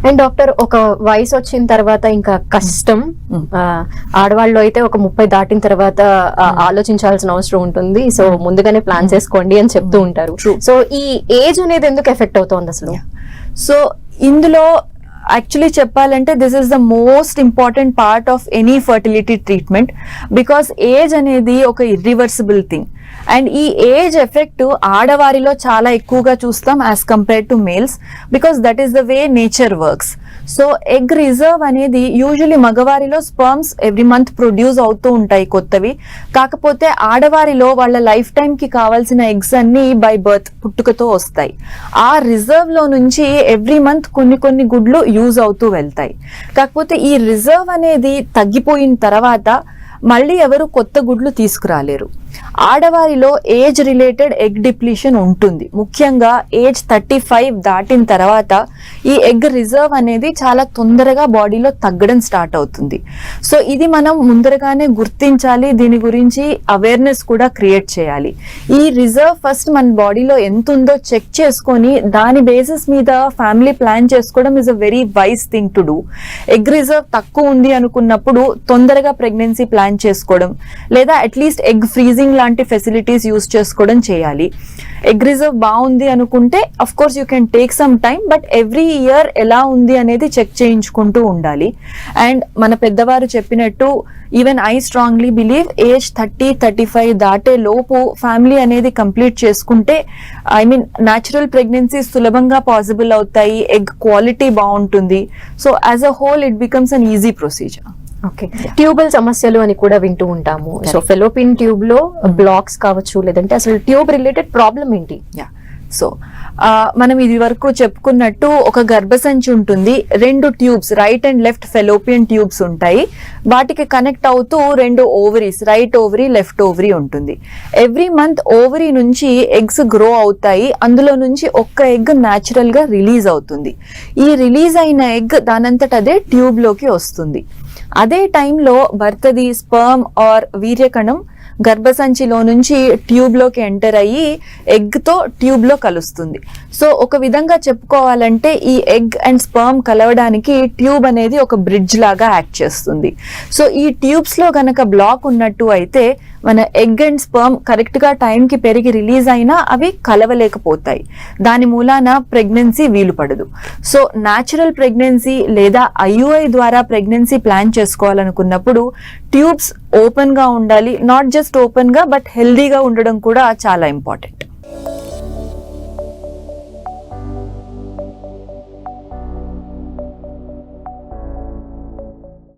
And doctor, ఒక వయసు వచ్చిన తర్వాత ఇంకా కష్టం, ఆడవాళ్ళు అయితే ఒక 30 దాటిన తర్వాత ఆలోచించాల్సిన అవసరం ఉంటుంది, సో ముందుగానే ప్లాన్ చేసుకోండి అని చెప్తూ ఉంటారు. సో ఈ ఏజ్ అనేది ఎందుకు ఎఫెక్ట్ అవుతోంది అసలు? సో ఇందులో యాక్చువల్లీ చెప్పాలంటే this is the most important part of any fertility treatment, because age అనేది ఒక ఇర్రివర్సిబుల్ థింగ్. అండ్ ఈ ఏజ్ ఎఫెక్ట్ ఆడవారిలో చాలా ఎక్కువగా చూస్తాం as compared to males, because that is the way nature works. So egg reserve అనేది usually మగవారిలో sperms every month produce అవుతూ ఉంటాయి కొత్తవి, కాకపోతే ఆడవారిలో వాళ్ళ లైఫ్ టైం కి కావాల్సిన ఎగ్స్ అన్ని బై బర్త్ పుట్టుకతో వస్తాయి. ఆ రిజర్వ్ లో నుంచి ఎవ్రీ మంత్ కొన్ని గుడ్లు యూజ్ అవుతూ వెళ్తాయి. కాకపోతే ఈ రిజర్వ్ అనేది తగ్గిపోయిన తర్వాత మళ్ళీ ఎవరు కొత్త గుడ్లు తీసుకురాలేరు. ఆడవారిలో ఏజ్ రిలేటెడ్ ఎగ్ డిప్లీషన్ ఉంటుంది. ముఖ్యంగా ఏజ్ 35 దాటిన తర్వాత ఈ ఎగ్ రిజర్వ్ అనేది చాలా తొందరగా బాడీలో తగ్గడం స్టార్ట్ అవుతుంది. సో ఇది మనం ముందరగానే గుర్తించాలి, దీని గురించి అవేర్నెస్ కూడా క్రియేట్ చేయాలి. ఈ రిజర్వ్ ఫస్ట్ మన బాడీలో ఎంత ఉందో చెక్ చేసుకొని దాని బేసిస్ మీద ఫ్యామిలీ ప్లాన్ చేసుకోవడం is a very wise thing to do. Egg reserve తక్కువ ఉంది అనుకున్నప్పుడు తొందరగా ప్రెగ్నెన్సీ ప్లాన్ చేసుకోవడం, లేదా అట్లీస్ట్ ఎగ్ ఫ్రీజింగ్ లాంటి ఫెసిలిటీస్ యూజ్ చేసుకోవడం చేయాలి. ఎగ్ రిజర్వ్ బాగుంది అనుకుంటే of course you can take some time, but every year ఎలా ఉంది అనేది చెక్ చేయించుకుంటూ ఉండాలి. అండ్ మన పెద్దవారు చెప్పినట్టు even I strongly believe age 30-35 దాటే లోపు ఫ్యామిలీ అనేది కంప్లీట్ చేసుకుంటే ఐ మీన్ న్యాచురల్ ప్రెగ్నెన్సీ సులభంగా పాసిబుల్ అవుతాయి, ఎగ్ క్వాలిటీ బాగుంటుంది. So as a whole it becomes an easy procedure. Okay, tubal సమస్యలు అని కూడా వింటూ ఉంటాము. సో ఫెలోపియన్ ట్యూబ్ లో బ్లాక్స్ కావచ్చు, లేదంటే అసలు ట్యూబ్ రిలేటెడ్ ప్రాబ్లం ఏంటి? సో మనం ఇది వరకు చెప్పుకున్నట్టు ఒక గర్భసంచి ఉంటుంది, 2 tubes right and left fallopian tubes ఉంటాయి. వాటికి కనెక్ట్ అవుతూ 2 ovaries, right ovary left ovary ఉంటుంది. ఎవ్రీ మంత్ ఓవరీ నుంచి ఎగ్స్ గ్రో అవుతాయి, అందులో నుంచి ఒక్క ఎగ్ న్యాచురల్ గా రిలీజ్ అవుతుంది. ఈ రిలీజ్ అయిన ఎగ్ దానంతట అదే ట్యూబ్ లోకి వస్తుంది. అదే టైంలో భర్తది స్పర్మ్ ఆర్ వీర్యకణం గర్భసంచిలో నుంచి ట్యూబ్ లోకి ఎంటర్ అయ్యి ఎగ్ తో ట్యూబ్ లో కలుస్తుంది. సో ఒక విధంగా చెప్పుకోవాలంటే ఈ ఎగ్ అండ్ స్పర్మ్ కలవడానికి ట్యూబ్ అనేది ఒక బ్రిడ్జ్ లాగా యాక్ట్ చేస్తుంది. సో ఈ ట్యూబ్స్ లో గనక బ్లాక్ ఉన్నట్టు అయితే మన ఎగ్ అండ్ స్పర్మ్ కరెక్ట్ గా టైం కి పెరిగి రిలీజ్ అయినా అవి కలవలేకపోతాయి, దాని మూలాన ప్రెగ్నెన్సీ వీలు పడదు. సో న్యాచురల్ ప్రెగ్నెన్సీ లేదా IUI ద్వారా ప్రెగ్నెన్సీ ప్లాన్ చేసుకోవాలనుకున్నప్పుడు ట్యూబ్స్ ఓపెన్ గా ఉండాలి. నాట్ జస్ట్ ఓపెన్ గా బట్ హెల్దీగా ఉండడం కూడా చాలా ఇంపార్టెంట్.